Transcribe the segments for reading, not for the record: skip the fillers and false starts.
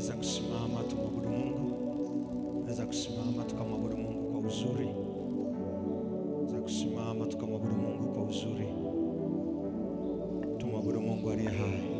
Tunaweza kusimama tumwabudu Mungu. Tunaweza kusimama tukamwabudu Mungu kwa uzuri. Tunaweza kusimama tukamwabudu Mungu kwa uzuri. Tumwabudu Mungu aliye hai.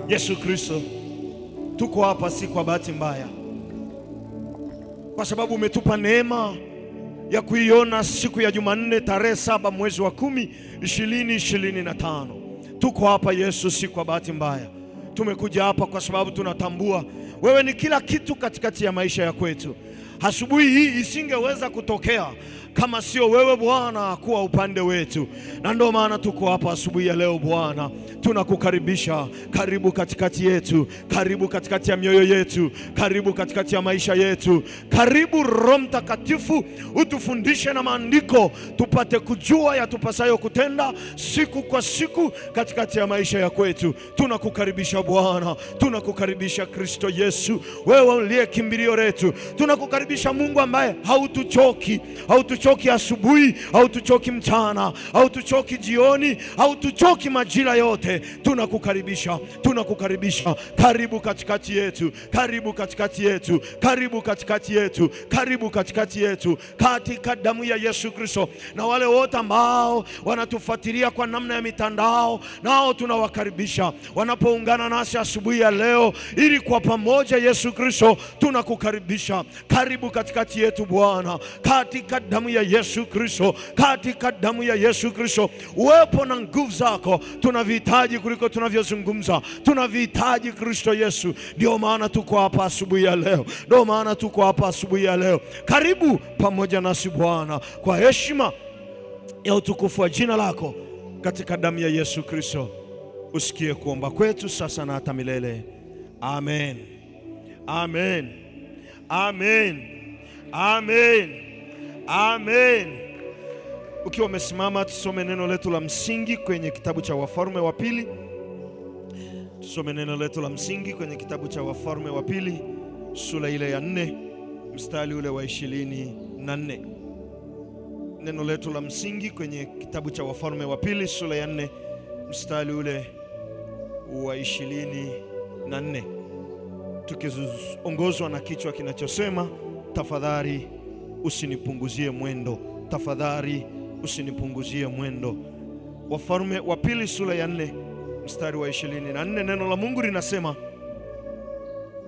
Yesu Kristo, tuko hapa si kwa bahati mbaya, kwa sababu umetupa neema ya kuiona siku ya Jumanne tarehe 7 mwezi wa 10 2025. Tuko hapa Yesu si kwa bahati mbaya. Tumekuja hapa kwa sababu tunatambua wewe ni kila kitu katikati ya maisha ya kwetu. Asubuhi hii isingeweza kutokea kama sio wewe Bwana kuwa upande wetu. Na ndio maana tuko hapa asubuhi ya leo Bwana. Tunakukaribisha, karibu katikati yetu, karibu katikati ya mioyo yetu, karibu katikati ya maisha yetu. Karibu Roho Mtakatifu, utufundishe na maandiko tupate kujua yatupasayo kutenda siku kwa siku katikati ya maisha ya kwetu. Tunakukaribisha Bwana, tunakukaribisha Kristo Yesu, wewe uliye kimbilio letu. Tunakukaribisha Mungu ambaye hautuchoki, hautuchoki asubuhi, hautuchoki mchana, hautuchoki jioni, hautuchoki majira yote. Tunakukaribisha, tunakukaribisha. Karibu katikati yetu, karibu katikati yetu, karibu katikati yetu, karibu katikati yetu, katika damu ya Yesu Kristo. Na wale wote ambao wanatufuatilia kwa namna ya mitandao, nao tunawakaribisha wanapoungana nasi asubuhi ya leo, ili kwa pamoja Yesu Kristo tunakukaribisha. Karibu katikati yetu Bwana, katika damu ya Yesu Kristo, katika damu ya Yesu Kristo. Uwepo na nguvu zako tunavihitaji kuliko tunavyozungumza. Tunavihitaji Kristo Yesu. Ndio maana tuko hapa asubuhi ya leo. Ndio maana tuko hapa asubuhi ya leo. Karibu pamoja nasi Bwana, kwa heshima ya utukufu wa jina lako, katika damu ya Yesu Kristo. Usikie kuomba kwetu sasa na hata milele. Amen. Amen. Amen. Amen. Amen. Ukiwa umesimama, tusome neno letu la msingi kwenye kitabu cha Wafalme wa pili. Tusome neno letu la msingi kwenye kitabu cha Wafalme wa pili, sura ile ya 4, mstari ule wa 24. Neno letu la msingi kwenye kitabu cha Wafalme wa pili, sura ya 4, mstari ule wa 24, tukiongozwa na kichwa kinachosema tafadhali usinipunguzie mwendo. Tafadhali usinipunguzie mwendo. Wafalme wa pili sura ya 4 mstari wa 24, neno la Mungu linasema,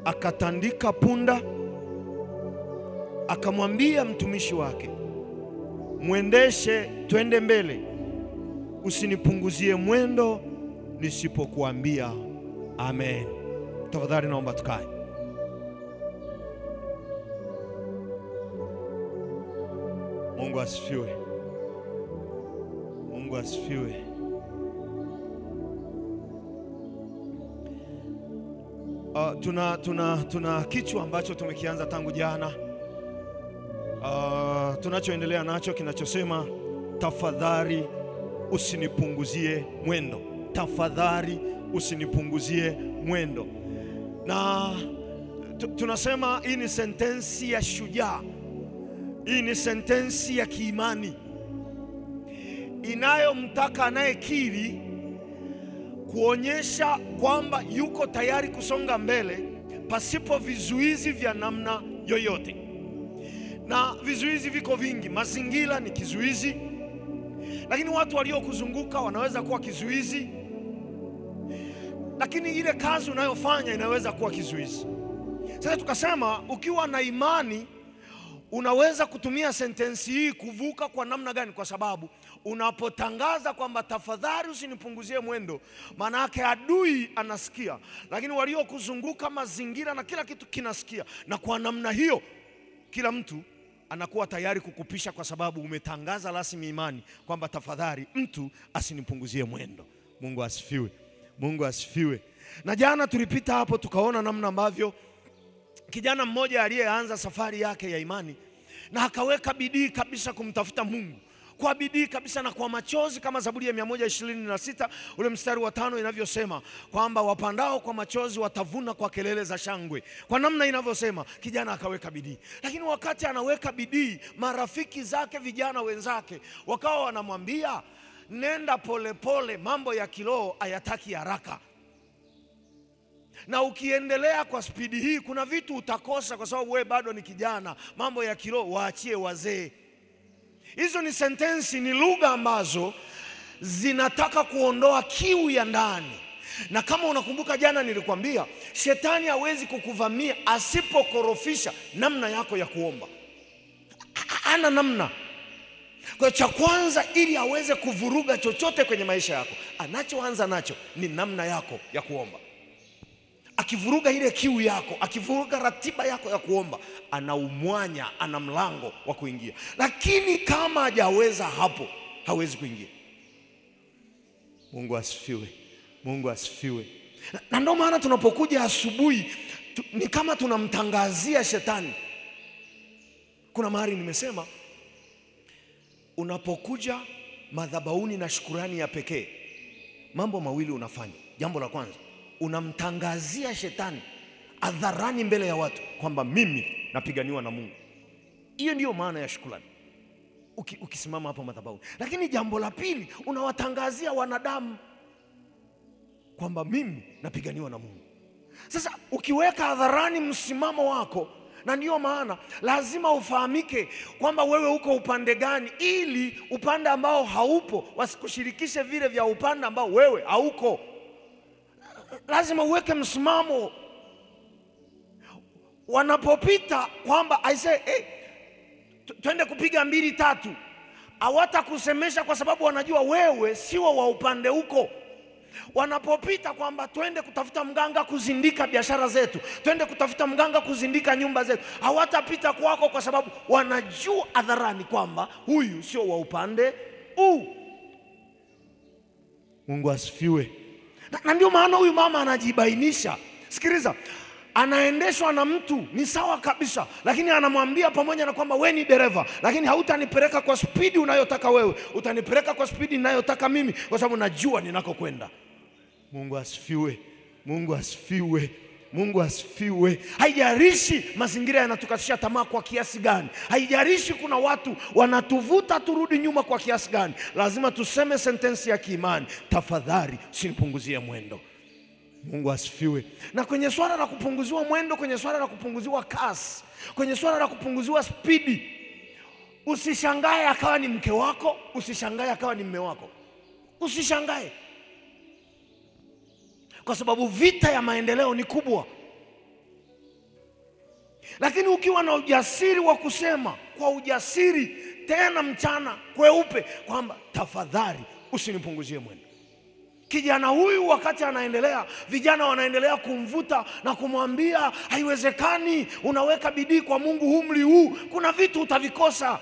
akatandika punda, akamwambia mtumishi wake, mwendeshe twende mbele, usinipunguzie mwendo nisipokuambia. Amen. Tafadhali naomba tukae. Mungu asifiwe. Mungu asifiwe. Tuna kichwa ambacho tumekianza tangu jana. Tunachoendelea nacho kinachosema tafadhali usinipunguzie mwendo. Tafadhali usinipunguzie mwendo. Na tunasema hii ni sentensi ya shujaa. Hii ni sentensi ya kiimani inayomtaka anayekiri kuonyesha kwamba yuko tayari kusonga mbele pasipo vizuizi vya namna yoyote. Na vizuizi viko vingi. Mazingira ni kizuizi, lakini watu waliokuzunguka wanaweza kuwa kizuizi, lakini ile kazi unayofanya inaweza kuwa kizuizi. Sasa tukasema ukiwa na imani unaweza kutumia sentensi hii kuvuka. Kwa namna gani? Kwa sababu unapotangaza kwamba tafadhali usinipunguzie mwendo, maana yake adui anasikia, lakini waliokuzunguka, mazingira na kila kitu kinasikia, na kwa namna hiyo kila mtu anakuwa tayari kukupisha, kwa sababu umetangaza rasmi imani kwamba tafadhali mtu asinipunguzie mwendo. Mungu asifiwe. Mungu asifiwe. Na jana tulipita hapo tukaona namna ambavyo kijana mmoja aliyeanza safari yake ya imani na akaweka bidii kabisa kumtafuta Mungu, kwa bidii kabisa na kwa machozi, kama Zaburi ya 126 ule mstari wa 5 inavyosema kwamba wapandao kwa machozi watavuna kwa kelele za shangwe. Kwa namna inavyosema, kijana akaweka bidii. Lakini wakati anaweka bidii, marafiki zake, vijana wenzake, wakawa wanamwambia, nenda polepole, mambo ya kiroho hayataki haraka, na ukiendelea kwa spidi hii kuna vitu utakosa, kwa sababu wewe bado ni kijana. Mambo ya kiroho waachie wazee. Hizo ni sentensi, ni lugha ambazo zinataka kuondoa kiu ya ndani. Na kama unakumbuka jana nilikwambia, shetani hawezi kukuvamia asipokorofisha namna yako ya kuomba. Ana namna. Kwa cha kwanza, ili aweze kuvuruga chochote kwenye maisha yako, anachoanza nacho ni namna yako ya kuomba. Akivuruga ile kiu yako, akivuruga ratiba yako ya kuomba, ana umwanya, ana mlango wa kuingia. Lakini kama hajaweza hapo, hawezi kuingia. Mungu asifiwe. Mungu asifiwe. Na ndio maana tunapokuja asubuhi ni kama tunamtangazia shetani. Kuna mahali nimesema, unapokuja madhabahuni na shukrani ya pekee, mambo mawili unafanya. Jambo la kwanza, unamtangazia shetani hadharani mbele ya watu kwamba mimi napiganiwa na Mungu. Hiyo ndiyo maana ya shukrani ukisimama hapo madhabahuni. Lakini jambo la pili, unawatangazia wanadamu kwamba mimi napiganiwa na Mungu. Sasa ukiweka hadharani msimamo wako, na ndiyo maana lazima ufahamike kwamba wewe uko upande gani, ili upande ambao haupo wasikushirikishe vile vya upande ambao wewe hauko. Lazima uweke msimamo. Wanapopita kwamba I say, twende kupiga 2 3, hawatakusemesha kwa sababu wanajua wewe sio wa upande huko. Wanapopita kwamba twende kutafuta mganga kuzindika biashara zetu, twende kutafuta mganga kuzindika nyumba zetu, hawatapita kwako kwa sababu wanajua hadharani kwamba huyu sio wa upande huu. Mungu asifiwe. Na ndio maana huyu mama anajibainisha. Sikiliza, anaendeshwa na mtu ni sawa kabisa, lakini anamwambia pamoja na kwamba wewe ni dereva, lakini hautanipeleka kwa spidi unayotaka wewe, utanipeleka kwa spidi ninayotaka mimi, kwa sababu najua ninakokwenda. Mungu asifiwe. Mungu asifiwe. Mungu asifiwe. Haijalishi mazingira yanatukatisha tamaa kwa kiasi gani, haijalishi kuna watu wanatuvuta turudi nyuma kwa kiasi gani, lazima tuseme sentensi ya kiimani, tafadhali usinipunguzie mwendo. Mungu asifiwe. Na kwenye swala la kupunguziwa mwendo, kwenye swala la kupunguziwa kasi, kwenye swala la kupunguziwa spidi, usishangae akawa ni mke wako, usishangae akawa ni mume wako. Usishangae, kwa sababu vita ya maendeleo ni kubwa. Lakini ukiwa na ujasiri wa kusema kwa ujasiri, tena mchana kweupe, kwamba tafadhali usinipunguzie mwendo. Kijana huyu wakati anaendelea, vijana wanaendelea kumvuta na kumwambia haiwezekani, unaweka bidii kwa Mungu umri huu, kuna vitu utavikosa.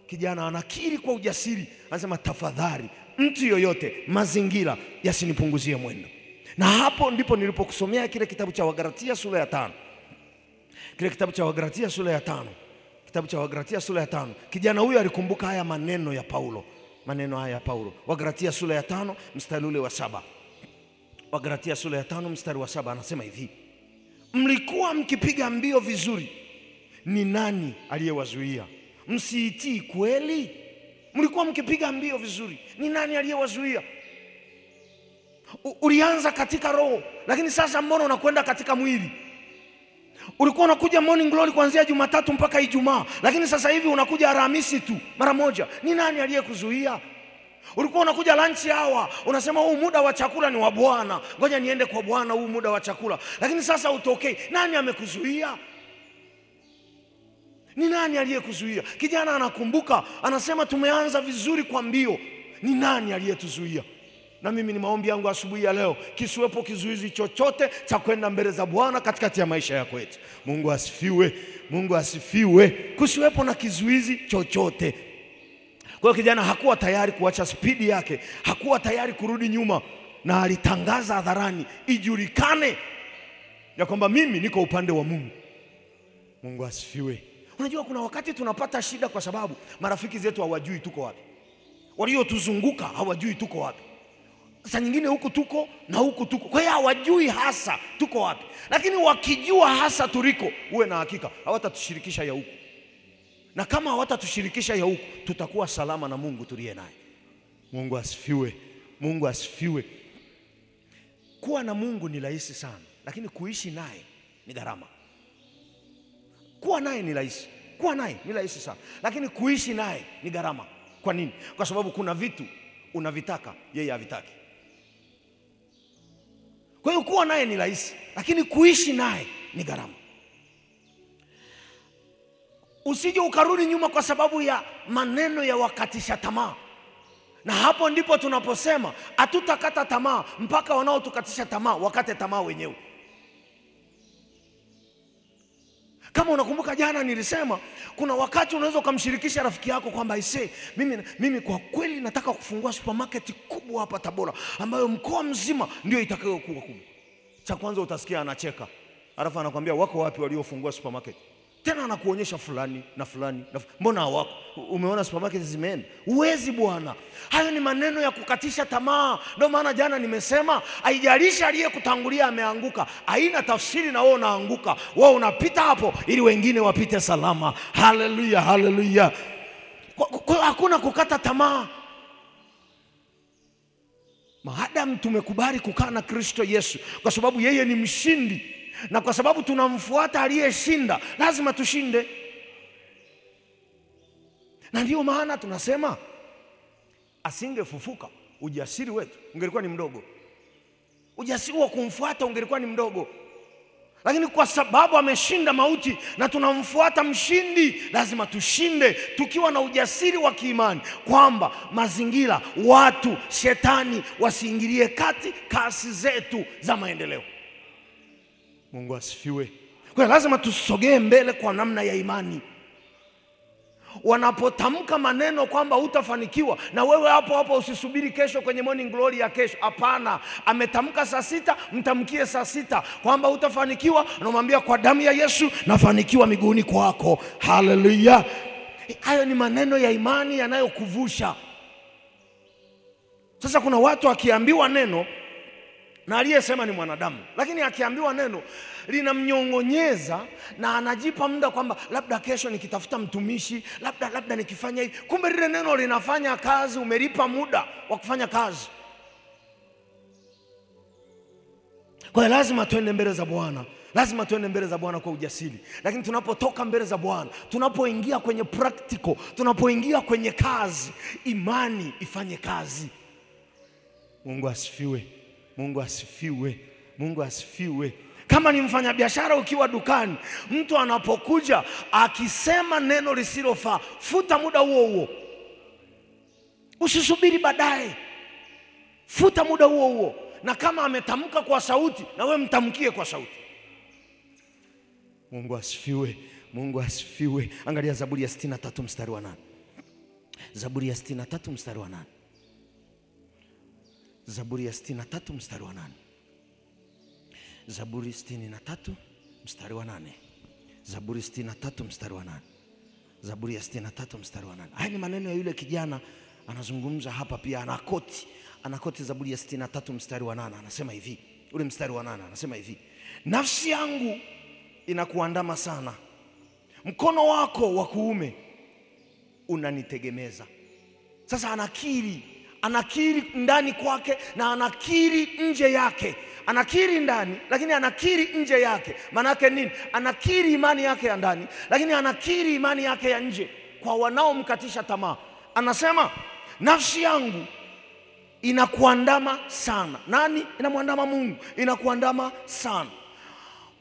Kijana anakiri kwa ujasiri, anasema tafadhali mtu yoyote, mazingira yasinipunguzie mwendo. Na hapo ndipo nilipokusomea kile kitabu cha Wagalatia sura ya 5. Kile kitabu cha Wagalatia sura ya 5. Kitabu cha Wagalatia sura ya 5. Kijana huyu alikumbuka haya maneno ya Paulo. Maneno haya ya Paulo. Wagalatia sura ya 5 mstari ule wa 7. Wagalatia sura ya 5 mstari wa 7 anasema hivi: mlikuwa mkipiga mbio vizuri, ni nani aliyewazuia? Msiitii kweli? Mlikuwa mkipiga mbio vizuri, ni nani aliyewazuia? Ulianza katika roho, lakini sasa mbona unakwenda katika mwili? Ulikuwa unakuja morning glory kuanzia Jumatatu mpaka Ijumaa, lakini sasa hivi unakuja Alhamisi tu mara moja. Ni nani aliyekuzuia? Ulikuwa unakuja lunch hour, unasema huu muda wa chakula ni wa Bwana, ngoja niende kwa Bwana huu muda wa chakula, lakini sasa utokei. Nani amekuzuia? Ni nani aliyekuzuia? Kijana anakumbuka, anasema tumeanza vizuri kwa mbio, ni nani aliyetuzuia? Na mimi ni maombi yangu asubuhi ya leo, kisiwepo kizuizi chochote cha kwenda mbele za Bwana katikati ya maisha yako yetu. Mungu asifiwe. Mungu asifiwe. Kusiwepo na kizuizi chochote. Kwa hiyo kijana hakuwa tayari kuacha spidi yake, hakuwa tayari kurudi nyuma, na alitangaza hadharani, ijulikane ya kwamba mimi niko upande wa Mungu. Mungu asifiwe. Unajua kuna wakati tunapata shida kwa sababu marafiki zetu hawajui tuko wapi, waliotuzunguka hawajui tuko wapi. Sasa nyingine huku tuko na huku tuko, kwa hiyo hawajui hasa tuko wapi. Lakini wakijua hasa tuliko, uwe na hakika hawatatushirikisha ya huku, na kama hawatatushirikisha ya huku, tutakuwa salama na Mungu tuliye naye. Mungu asifiwe. Mungu asifiwe. Kuwa na Mungu ni rahisi sana, lakini kuishi naye ni gharama. Kuwa naye ni rahisi, kuwa naye ni rahisi sana, lakini kuishi naye ni gharama. Kwa nini? Kwa sababu kuna vitu unavitaka yeye havitaki. Kwa hiyo kuwa naye ni rahisi, lakini kuishi naye ni gharama. Usije ukarudi nyuma kwa sababu ya maneno ya wakatisha tamaa. Na hapo ndipo tunaposema hatutakata tamaa mpaka wanaotukatisha tamaa wakate tamaa wenyewe. Kama unakumbuka jana nilisema kuna wakati unaweza kumshirikisha rafiki yako kwamba mimi kwa kweli nataka kufungua supermarket kubwa hapa Tabora ambayo mkoa mzima ndio itakayokuwa kubwa. Cha kwanza utasikia anacheka. Alafu anakuambia wako wapi waliofungua supermarket? Tena anakuonyesha fulani na fulani. Mbona hawako? Umeona supermarket zimeenda? Uwezi bwana. Hayo ni maneno ya kukatisha tamaa. Ndio maana jana nimesema haijalishi aliyekutangulia ameanguka, haina tafsiri na wewe unaanguka. Wewe unapita hapo ili wengine wapite salama. Haleluya, haleluya. Hakuna kukata tamaa. Maadamu tumekubali kukaa na Kristo Yesu kwa sababu yeye ni mshindi, na kwa sababu tunamfuata aliyeshinda, lazima tushinde. Na ndio maana tunasema asingefufuka, ujasiri wetu ungelikuwa ni mdogo. Ujasiri wa kumfuata ungelikuwa ni mdogo. Lakini kwa sababu ameshinda mauti na tunamfuata mshindi, lazima tushinde tukiwa na ujasiri wa kiimani kwamba mazingira, watu, shetani wasiingilie kati kasi zetu za maendeleo. Mungu asifiwe. Kwa lazima tusogee mbele kwa namna ya imani. Wanapotamka maneno kwamba hutafanikiwa, na wewe hapo hapo usisubiri kesho kwenye morning glory ya kesho. Hapana, ametamka saa 6, mtamkie saa 6 kwamba hutafanikiwa, anamwambia kwa damu ya Yesu nafanikiwa miguuni kwako. Haleluya. Hayo ni maneno ya imani yanayokuvusha. Sasa kuna watu akiambiwa neno, na aliyesema ni mwanadamu, lakini akiambiwa neno linamnyongonyeza na anajipa muda kwamba labda kesho nikitafuta mtumishi, labda nikifanya hivi. Kumbe lile neno linafanya kazi, umelipa muda wa kufanya kazi. Kwa hiyo lazima tuende mbele za Bwana. Lazima tuende mbele za Bwana kwa ujasiri. Lakini tunapotoka mbele za Bwana, tunapoingia kwenye practical, tunapoingia kwenye kazi, imani ifanye kazi. Mungu asifiwe. Mungu asifiwe. Mungu asifiwe. Kama ni mfanyabiashara ukiwa dukani, mtu anapokuja akisema neno lisilofaa, futa muda huo huo. Usisubiri baadaye. Futa muda huo huo. Na kama ametamka kwa sauti, na wewe mtamkie kwa sauti. Mungu asifiwe. Mungu asifiwe. Angalia Zaburi ya 63 mstari wa 8. Zaburi ya 63 mstari wa 8. Zaburi ya 63 mstari wa 8. Zaburi 63 mstari wa 8. Zaburi 63 mstari wa 8. Zaburi ya 63 mstari wa 8. Haya ni maneno ya yule kijana anazungumza hapa pia, anakoti Zaburi ya 63 mstari wa 8. Anasema hivi, ule mstari wa 8 anasema hivi: nafsi yangu inakuandama sana, mkono wako wa kuume unanitegemeza. Sasa anakiri ndani kwake na anakiri nje yake. Anakiri ndani, lakini anakiri nje yake. Maana yake nini? Anakiri imani yake ya ndani, lakini anakiri imani yake ya nje kwa wanaomkatisha tamaa. Anasema nafsi yangu inakuandama sana. Nani inamwandama? Mungu. Inakuandama sana.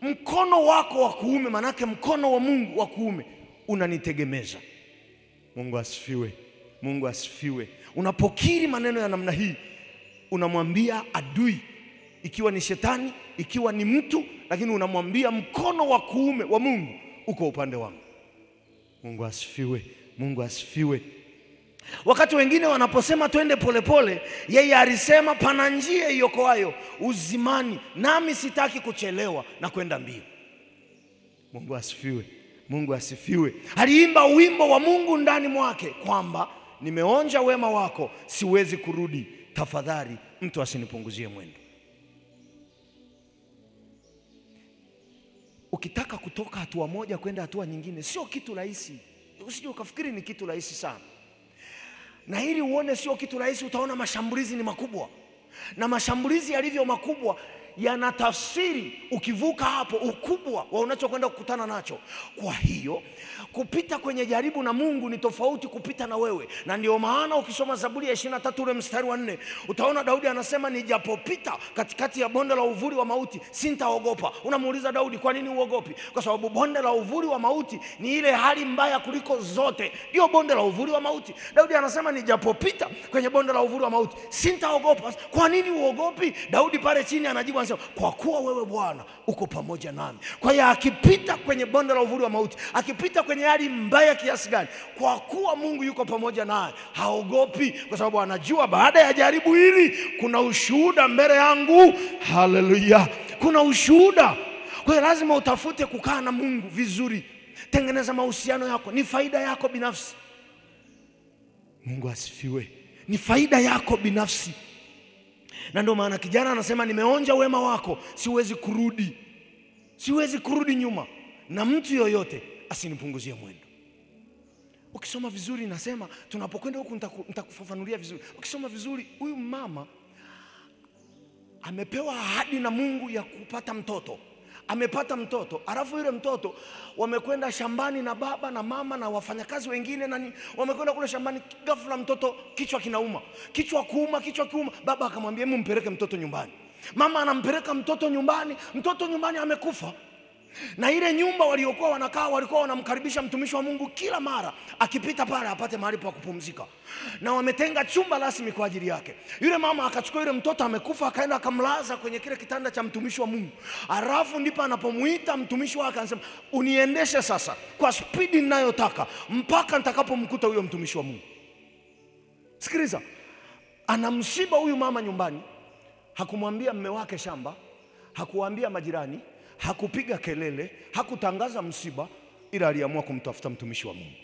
Mkono wako wa kuume, maana yake mkono wa Mungu wa kuume unanitegemeza. Mungu asifiwe. Mungu asifiwe. Unapokiri maneno ya namna hii, unamwambia adui, ikiwa ni shetani, ikiwa ni mtu, lakini unamwambia mkono wa kuume wa Mungu uko upande wangu. Mungu asifiwe. Mungu asifiwe. Wakati wengine wanaposema twende polepole, yeye alisema pana njia iokoayo uzimani, nami sitaki kuchelewa na kwenda mbio. Mungu asifiwe. Mungu asifiwe. Aliimba wimbo wa Mungu ndani mwake kwamba nimeonja wema wako, siwezi kurudi, tafadhali mtu asinipunguzie mwendo. Ukitaka kutoka hatua moja kwenda hatua nyingine, sio kitu rahisi. Usije ukafikiri ni kitu rahisi sana. Na ili uone sio kitu rahisi, utaona mashambulizi ni makubwa. Na mashambulizi yalivyo makubwa yanatafsiri ukivuka hapo ukubwa wa unachokwenda kukutana nacho. Kwa hiyo kupita kwenye jaribu na Mungu ni tofauti kupita na wewe. Na ndio maana ukisoma Zaburi ya 23 ule mstari wa 4, utaona Daudi anasema nijapopita katikati ya bonde la uvuli wa mauti sintaogopa. Unamuuliza Daudi, kwa nini uogopi? Kwa sababu bonde la uvuli wa mauti ni ile hali mbaya kuliko zote. Ndio bonde la uvuli wa mauti. Daudi anasema nijapopita kwenye bonde la uvuli wa mauti sintaogopa. Kwa nini uogopi? Daudi pale chini anajibu anasema kwa kuwa wewe Bwana uko pamoja nami. Kwa hiyo akipita kwenye bonde la uvuli wa mauti, akipita kwenye hali mbaya kiasi gani, kwa kuwa Mungu yuko pamoja naye, haogopi, kwa sababu anajua baada ya jaribu hili kuna ushuhuda mbele yangu. Haleluya. Kuna ushuhuda. Kwa hiyo lazima utafute kukaa na Mungu vizuri. Tengeneza mahusiano yako, ni faida yako binafsi. Mungu asifiwe. Ni faida yako binafsi. Na ndio maana kijana anasema nimeonja wema wako, siwezi kurudi. Siwezi kurudi nyuma, na mtu yoyote asinipunguzie mwendo. Ukisoma vizuri nasema tunapokwenda huku nitakufafanulia vizuri. Ukisoma vizuri, huyu mama amepewa ahadi na Mungu ya kupata mtoto. Amepata mtoto, alafu yule mtoto wamekwenda shambani na baba na mama na wafanyakazi wengine na wamekwenda kule shambani, ghafla mtoto kichwa kinauma. Kichwa kuuma. Baba akamwambia mpeleke mtoto nyumbani. Mama anampeleka mtoto nyumbani amekufa. Na ile nyumba waliokuwa wanakaa walikuwa wanamkaribisha mtumishi wa Mungu kila mara akipita pale apate mahali pa kupumzika, na wametenga chumba rasmi kwa ajili yake. Yule mama akachukua yule mtoto amekufa, akaenda akamlaza kwenye kile kitanda cha mtumishi wa Mungu. Alafu ndipo anapomuita mtumishi wake anasema, uniendeshe sasa kwa spidi ninayotaka mpaka nitakapomkuta huyo mtumishi wa Mungu. Sikiliza, anamsiba huyu mama nyumbani, hakumwambia mume wake shamba, hakuwaambia majirani, hakupiga kelele, hakutangaza msiba, ila aliamua kumtafuta mtumishi wa Mungu.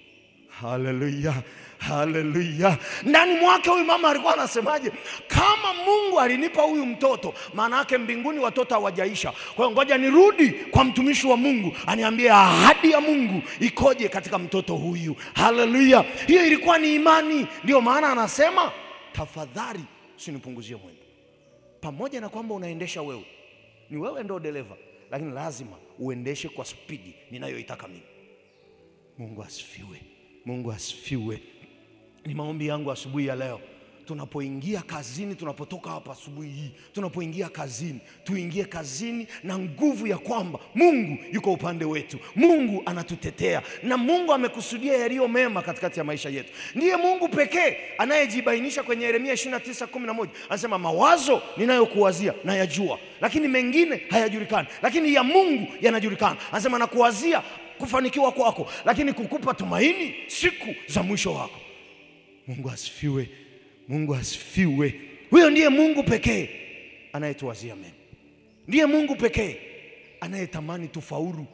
Haleluya, haleluya. Ndani mwake huyu mama alikuwa anasemaje? Kama Mungu alinipa huyu mtoto, maana yake mbinguni watoto hawajaisha. Kwa hiyo ngoja nirudi kwa mtumishi wa Mungu aniambie ahadi ya Mungu ikoje katika mtoto huyu. Haleluya. Hiyo ilikuwa ni imani. Ndio maana anasema, tafadhali usinipunguzie mwendo. Pamoja na kwamba unaendesha wewe, ni wewe ndio dereva, lakini lazima uendeshe kwa spidi ninayoitaka mimi. Mungu asifiwe. Mungu asifiwe. Ni maombi yangu asubuhi ya leo, tunapoingia kazini, tunapotoka hapa asubuhi hii, tunapoingia kazini, tuingie kazini na nguvu ya kwamba Mungu yuko upande wetu, Mungu anatutetea, na Mungu amekusudia yaliyo mema katikati ya maisha yetu. Ndiye Mungu pekee anayejibainisha kwenye Yeremia 29:11. Anasema, mawazo ninayokuwazia nayajua, lakini mengine hayajulikani, lakini ya Mungu yanajulikana. Anasema, nakuwazia kufanikiwa kwako, lakini kukupa tumaini siku za mwisho wako. Mungu asifiwe. Mungu asifiwe. Huyo ndiye Mungu pekee anayetuwazia mema. Ndiye Mungu pekee anayetamani tufaulu,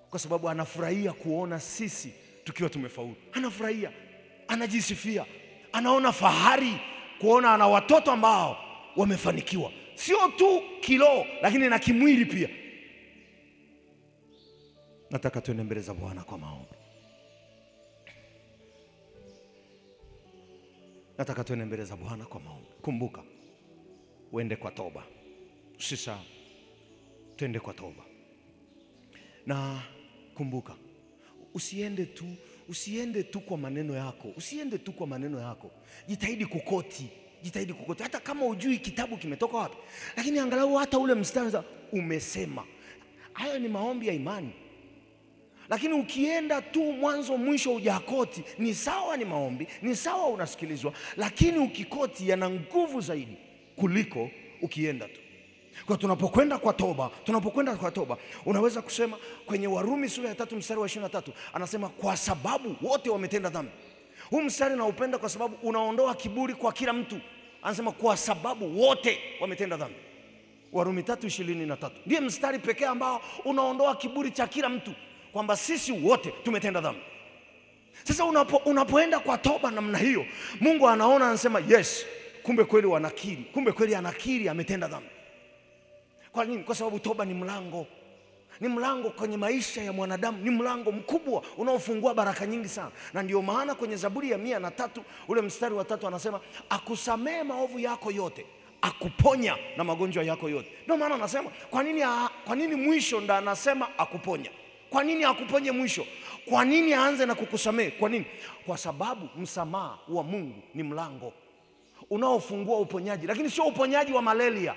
kwa sababu anafurahia kuona sisi tukiwa tumefaulu. Anafurahia, anajisifia, anaona fahari kuona ana watoto ambao wamefanikiwa, sio tu kiroho lakini na kimwili pia. Nataka tuende mbele za Bwana kwa maombi. Nataka tuende mbele za Bwana kwa maombi. Kumbuka, uende kwa toba. Usisahau, tuende kwa toba. Na kumbuka, usiende tu kwa maneno yako. Usiende tu kwa maneno yako. Jitahidi kukoti. Jitahidi kukoti. Hata kama hujui kitabu kimetoka wapi, lakini angalau hata ule mstari umesema. Hayo ni maombi ya imani. Lakini ukienda tu mwanzo mwisho hujakoti, ni sawa, ni maombi, ni sawa, unasikilizwa, lakini ukikoti yana nguvu zaidi kuliko ukienda tu. Kwa tunapokwenda kwa toba, unaweza kusema kwenye Warumi sura ya 3 mstari wa 23, anasema kwa sababu wote wametenda dhambi. Huu mstari naupenda kwa sababu unaondoa kiburi kwa kila mtu. Anasema kwa sababu wote wametenda dhambi. Warumi 3:23 ndiye mstari pekee ambao unaondoa kiburi cha kila mtu, kwamba sisi wote tumetenda dhambi. Sasa unapoenda kwa toba namna hiyo, Mungu anaona, anasema yes, kumbe kweli wanakiri, kumbe kweli anakiri ametenda dhambi. Kwa nini? Kwa sababu toba ni mlango. Ni mlango kwenye maisha ya mwanadamu, ni mlango mkubwa unaofungua baraka nyingi sana. Na ndio maana kwenye Zaburi ya 103 ule mstari wa 3 anasema, akusamee maovu yako yote, akuponya na magonjwa yako yote. Ndio maana anasema, kwa nini mwisho ndo anasema akuponya? Kwa nini akuponye mwisho? Kwa nini aanze na kukusamee? Kwa nini? Kwa sababu msamaha wa Mungu ni mlango unaofungua uponyaji, lakini sio uponyaji wa malaria.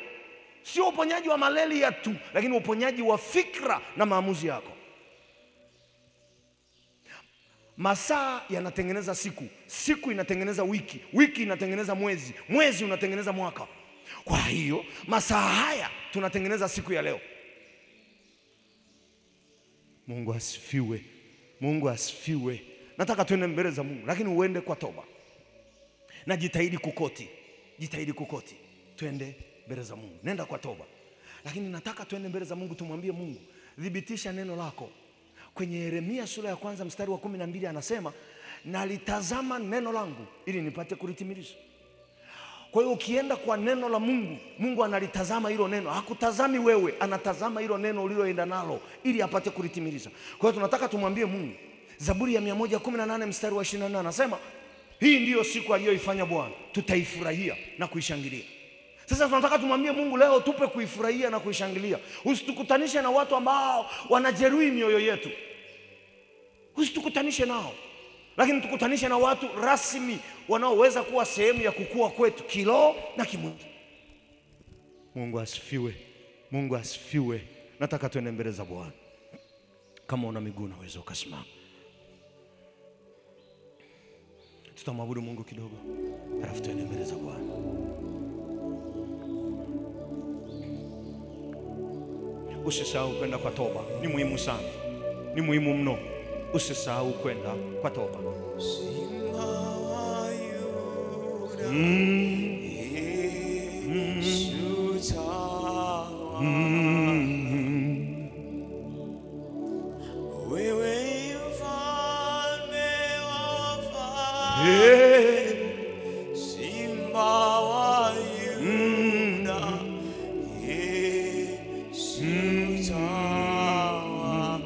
Sio uponyaji wa malaria tu, lakini uponyaji wa fikra na maamuzi yako. Masaa yanatengeneza siku, siku inatengeneza wiki, wiki inatengeneza mwezi, mwezi unatengeneza mwaka. Kwa hiyo masaa haya tunatengeneza siku ya leo. Mungu asifiwe. Mungu asifiwe. Nataka tuende mbele za Mungu, lakini uende kwa toba. Na jitahidi kukoti. Jitahidi kukoti. Tuende mbele za Mungu. Nenda kwa toba. Lakini nataka tuende mbele za Mungu, tumwambie Mungu, thibitisha neno lako. Kwenye Yeremia sura ya 1 mstari wa 12 anasema, nalitazama neno langu ili nipate kulitimiliza. Kwa hiyo ukienda kwa neno la Mungu, Mungu analitazama hilo neno. Hakutazami wewe, anatazama hilo neno uliloenda nalo ili apate kulitimiliza. Kwa hiyo tunataka tumwambie Mungu. Zaburi ya 118 mstari wa 24 anasema, hii ndiyo siku aliyoifanya Bwana, tutaifurahia na kuishangilia. Sasa tunataka tumwambie Mungu leo, tupe kuifurahia na kuishangilia. Usitukutanishe na watu ambao wanajeruhi mioyo yetu. Usitukutanishe nao, lakini tukutanishe na watu rasmi wanaoweza kuwa sehemu ya kukua kwetu kiroho na kimwili. Mungu asifiwe. Mungu asifiwe. Nataka tuende mbele za Bwana. Kama una miguu unaweza ukasimama. Tutamwabudu Mungu kidogo, alafu tuende mbele za Bwana. Usisahau kwenda kwa toba. Ni muhimu sana. Ni muhimu mno. Usisahau kwenda kwa toba. Simba wa Yuda, shujaa, wewe mfalme wa wafalme. Simba wa Yuda, shujaa,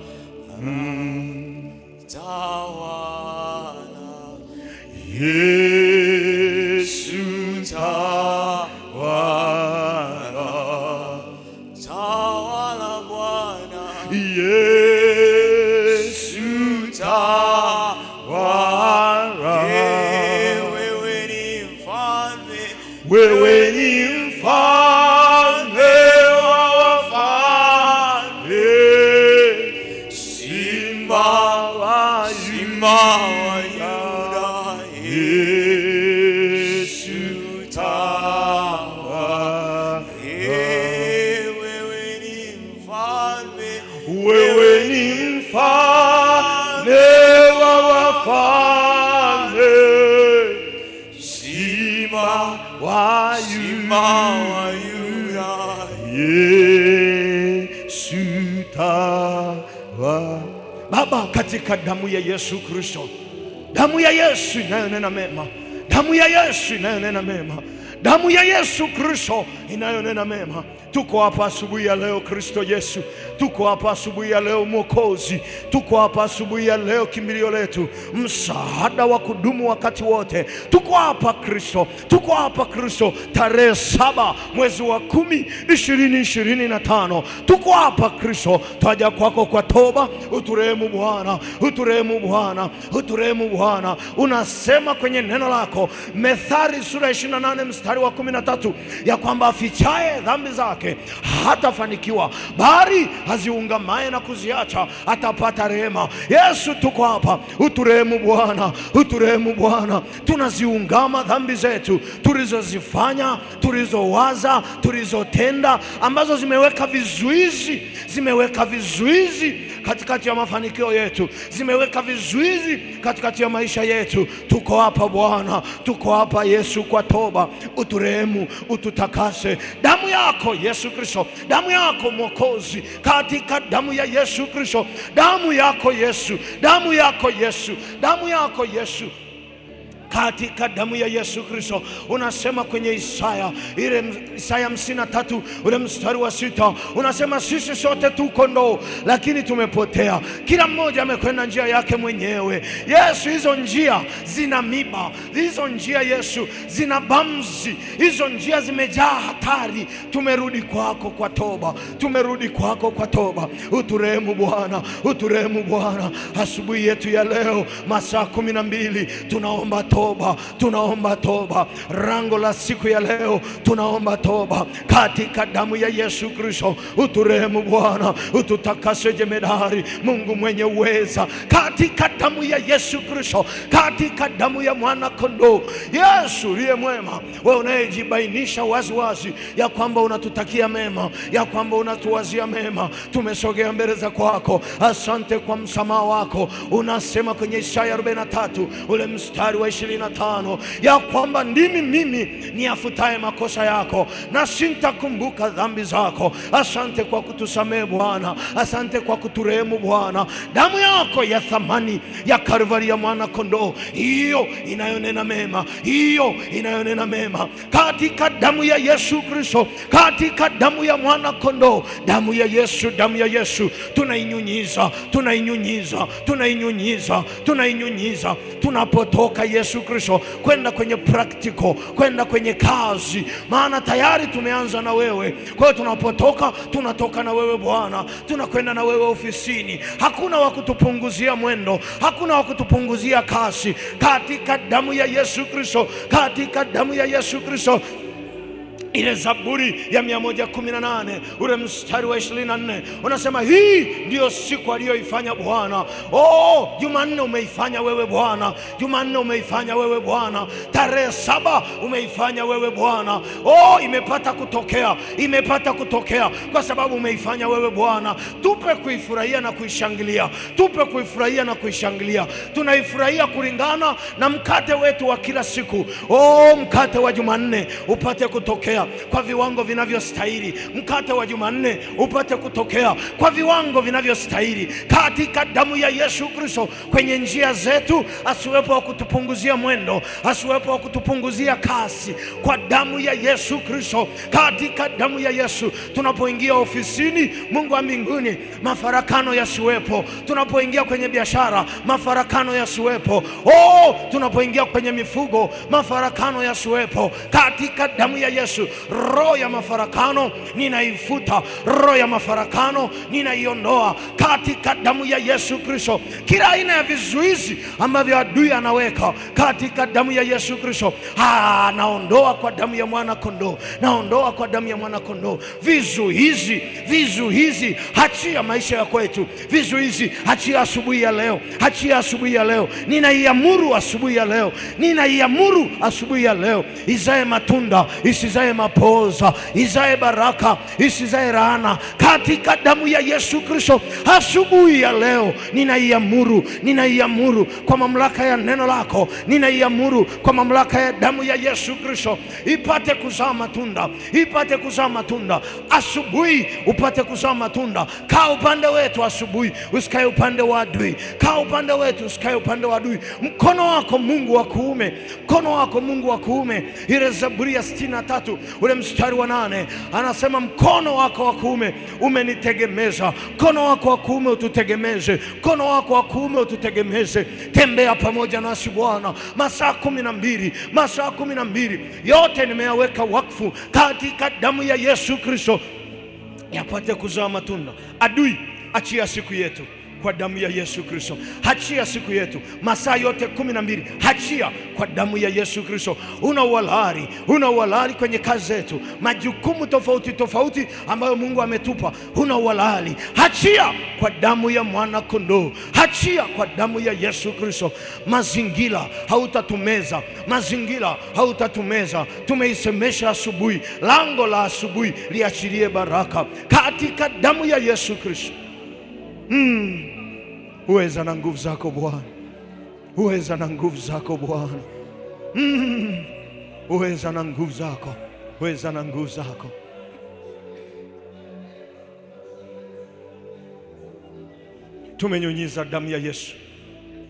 tawala. Yesu tawala, tawala Bwana. Yesu tawala. Wewe ni mfalme, Wewe ni mfalme wa wafalme. Simba wa Yuda, Yesu tawala. wewe ni mfalme, Wewe ni mfalme wa wafalme. Simba wa Yuda, Yesu tawala. Baba, katika damu ya Yesu Kristo, damu ya Yesu inayonena mema, damu ya Yesu inayonena mema, damu ya Yesu Kristo inayonena mema. Tuko hapa asubuhi ya leo Kristo Yesu. Tuko hapa asubuhi ya leo Mwokozi. Tuko hapa asubuhi ya leo kimbilio letu, msaada wa kudumu wakati wote. Tuko hapa Kristo. Tuko hapa Kristo tarehe 7 mwezi wa 10 2025. Tuko hapa Kristo. Twaja kwako kwa toba. Uturehemu Bwana. Uturehemu Bwana. Uturehemu Bwana. Unasema kwenye neno lako Methali sura 28 mstari wa 13 ya kwamba afichaye dhambi zake hatafanikiwa, bali aziungamaye na kuziacha atapata rehema. Yesu, tuko hapa. Uturehemu Bwana. Uturehemu Bwana. Tunaziungama dhambi zetu tulizozifanya, tulizowaza, tulizotenda, ambazo zimeweka vizuizi katikati ya mafanikio yetu, zimeweka vizuizi katikati ya maisha yetu. Tuko hapa Bwana. Tuko hapa Yesu kwa toba. Uturehemu, ututakase. Damu yako Yesu Kristo, damu yako Mwokozi, katika damu ya Yesu Kristo, damu yako Yesu, damu yako Yesu, damu yako Yesu, katika damu ya Yesu Kristo. Unasema kwenye Isaya 53 ule mstari wa 6, unasema sisi sote tu kondoo lakini tumepotea, kila mmoja amekwenda njia yake mwenyewe. Yesu, hizo njia zina miba, hizo njia Yesu zina bamzi, hizo njia zimejaa hatari. Tumerudi kwako kwa toba, tumerudi kwako kwa toba. Uturehemu Bwana. Uturehemu Bwana. Asubuhi yetu ya leo masaa 12 tunaomba toba. Tunaomba toba. Rango la siku ya leo tunaomba toba katika damu ya Yesu Kristo. Uturehemu Bwana. Ututakase jemedari, Mungu mwenye uweza, katika damu ya Yesu Kristo, katika damu ya mwana kondoo. Yesu uliye mwema, wewe unayejibainisha waziwazi ya kwamba unatutakia mema, ya kwamba unatuwazia mema. Tumesogea mbele za kwako. Asante kwa msamaha wako. Unasema kwenye Isaya 43 ule mstari wa 25 ya kwamba ndimi mimi niafutaye makosa yako na sintakumbuka dhambi zako. Asante kwa kutusamehe Bwana. Asante kwa kuturehemu Bwana. Damu yako ya thamani ya Kalvari ya mwana kondoo, hiyo inayonena mema, hiyo inayonena mema, katika damu ya Yesu Kristo, katika damu ya mwana kondoo, damu ya Yesu, damu ya Yesu tunainyunyiza, tunainyunyiza, tunainyunyiza, tunainyunyiza tunapotoka Yesu Kristo kwenda kwenye practical, kwenda kwenye kazi, maana tayari tumeanza na wewe. Kwa hiyo tunapotoka, tunatoka na wewe Bwana, tunakwenda na wewe ofisini. Hakuna wa kutupunguzia mwendo, hakuna wa kutupunguzia kasi, katika damu ya Yesu Kristo, katika damu ya Yesu Kristo. Ile Zaburi ya 118 ule mstari wa 24 unasema hii ndiyo siku aliyoifanya Bwana. Oh, Jumanne umeifanya wewe Bwana. Jumanne umeifanya wewe Bwana. Tarehe 7 umeifanya wewe Bwana. Oh, imepata kutokea. Imepata kutokea kwa sababu umeifanya wewe Bwana. Tupe kuifurahia na kuishangilia. Tupe kuifurahia na kuishangilia. Tunaifurahia kulingana na mkate wetu wa kila siku. Oh, mkate wa Jumanne upate kutokea kwa viwango vinavyostahili. Mkate wa Jumanne upate kutokea kwa viwango vinavyostahili katika damu ya Yesu Kristo. Kwenye njia zetu asiwepo wa kutupunguzia mwendo, asiwepo wa kutupunguzia kasi, kwa damu ya Yesu Kristo. Katika damu ya Yesu tunapoingia ofisini, Mungu wa mbinguni, mafarakano yasiwepo. Tunapoingia kwenye biashara, mafarakano yasiwepo. Oh, tunapoingia kwenye mifugo, mafarakano yasiwepo. Katika damu ya Yesu, roho ya mafarakano ninaifuta, roho ya mafarakano ninaiondoa katika damu ya Yesu Kristo. Kila aina ya vizuizi ambavyo adui anaweka, katika damu ya Yesu Kristo naondoa kwa damu ya mwana kondoo. Naondoa kwa damu ya mwana kondoo. Vizuizi achia maisha ya kwetu. Vizuizi achia asubuhi ya leo. Achia asubuhi ya leo. Ninaiamuru asubuhi ya leo. Ninaiamuru asubuhi ya leo. Izae matunda, isizae mapoza. Izae baraka, isizae laana. Katika damu ya Yesu Kristo asubuhi ya leo ninaiamuru kwa mamlaka ya neno lako. Ninaiamuru kwa mamlaka ya damu ya Yesu Kristo ipate kuzaa matunda. Ipate kuzaa matunda. Asubuhi upate kuzaa matunda. Kaa upande wetu asubuhi, usikae upande wa adui. Kaa upande wetu, usikae upande wa adui. Mkono wako Mungu wa kuume, mkono wako Mungu wa kuume. Ile Zaburi ya 63 ule mstari wa 8 anasema mkono wako wa kuume umenitegemeza. Mkono wako wa kuume ututegemeze. Mkono wako wa kuume ututegemeze. Tembea pamoja nasi Bwana masaa 12, masaa 12 yote nimeyaweka wakfu katika damu ya Yesu Kristo, yapate kuzaa matunda. Adui, achia siku yetu kwa damu ya Yesu Kristo. Achia siku yetu masaa yote 12. Achia kwa damu ya Yesu Kristo. Una uhalali kwenye kazi zetu, majukumu tofauti tofauti ambayo Mungu ametupa. Una uhalali. Achia kwa damu ya mwana kondoo. Achia kwa damu ya Yesu Kristo. Mazingira hautatumeza. Mazingira hautatumeza. Tumeisemesha asubuhi. Lango la asubuhi liachilie baraka katika damu ya Yesu Kristo. Uweza na nguvu zako Bwana. Uweza na nguvu zako Bwana. Uweza na nguvu zako. Uweza na nguvu zako. Tumenyunyiza damu ya Yesu,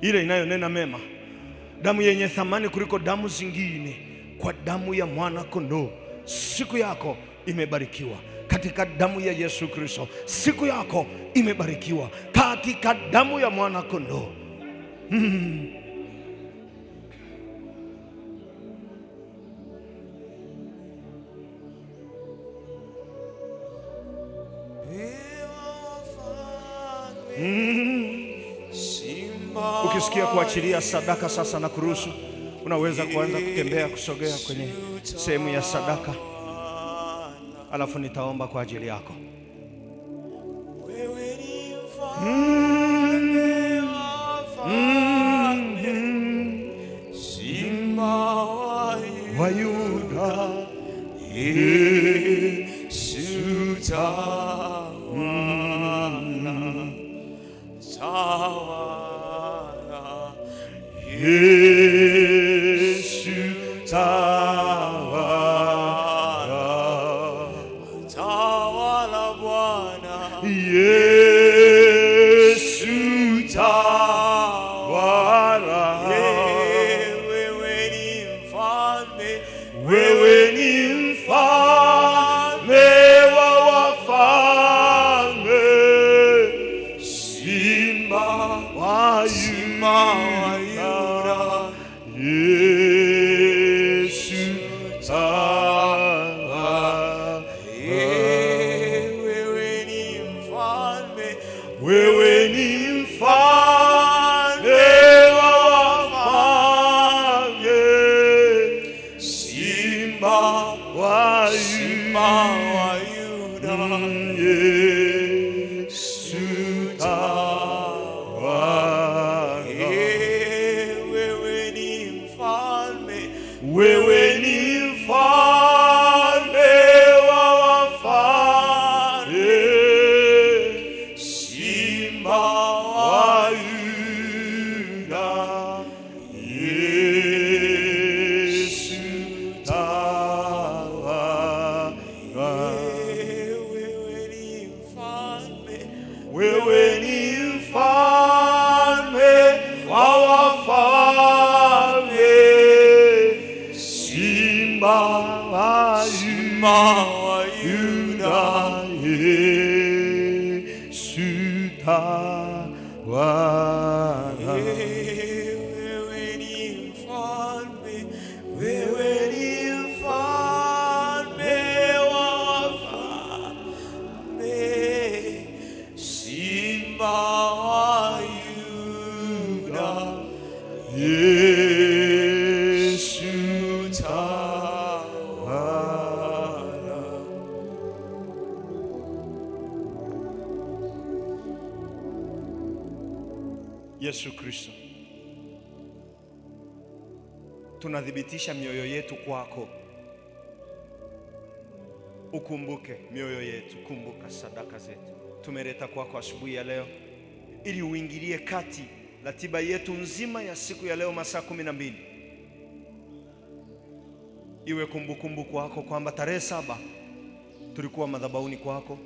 ile inayonena mema, damu yenye thamani kuliko damu zingine, kwa damu ya mwana kondoo. Siku yako imebarikiwa katika damu ya Yesu Kristo. Siku yako imebarikiwa katika damu ya mwana kondoo. Ukisikia kuachilia sadaka sasa na kuruhusu, unaweza kuanza kutembea kusogea kwenye sehemu ya sadaka. Alafu nitaomba kwa ajili yako. Wewe ni mfalme wa falme, Simba wa Yuda, Yesu tawala, tawala, Yesu tawala. Yesu tawala. Wewe ni mfalme, wewe ni mfalme wa wafalme, Simba wa Yuda, Yesu tawala. Wewe ni mfalme Simba wa Yuda, Yesu tawala. wewe ni mfalme, wewe ni mfalme wa wafalme, Simba wa Yuda, Yesu tawala. Yesu Kristo, tunadhibitisha mioyo yetu kwako. Ukumbuke mioyo yetu, kumbuka sadaka zetu tumeleta kwako asubuhi ya leo, ili uingilie kati ratiba yetu nzima ya siku ya leo, masaa 12. Iwe kumbukumbu kwako kwamba tarehe 7 tulikuwa madhabahuni kwako,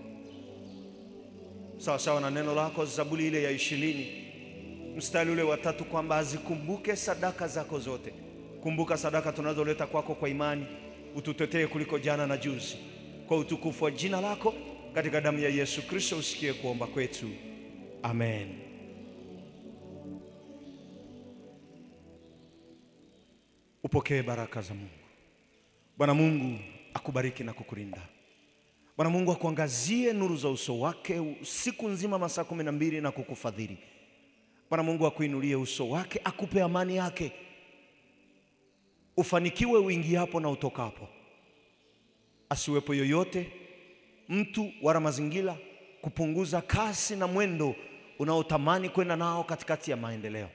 sawa sawa na neno lako Zaburi ile ya 20 mstari ule wa 3, kwamba azikumbuke sadaka zako zote. Kumbuka sadaka tunazoleta kwako kwa imani, ututetee kuliko jana na juzi, kwa utukufu wa jina lako, katika damu ya Yesu Kristo usikie kuomba kwetu, amen. Upokee baraka za Mungu. Bwana Mungu akubariki na kukulinda. Bwana Mungu akuangazie nuru za uso wake siku nzima, masaa 12, na kukufadhili. Bwana Mungu akuinulie uso wake, akupe amani yake. Ufanikiwe uingiapo na utokapo. Asiwepo yoyote, mtu wala mazingira, kupunguza kasi na mwendo unaotamani kwenda nao katikati ya maendeleo.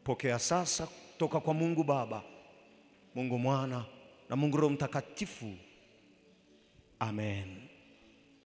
Pokea sasa kutoka kwa Mungu Baba, Mungu Mwana na Mungu Roho Mtakatifu. Amen.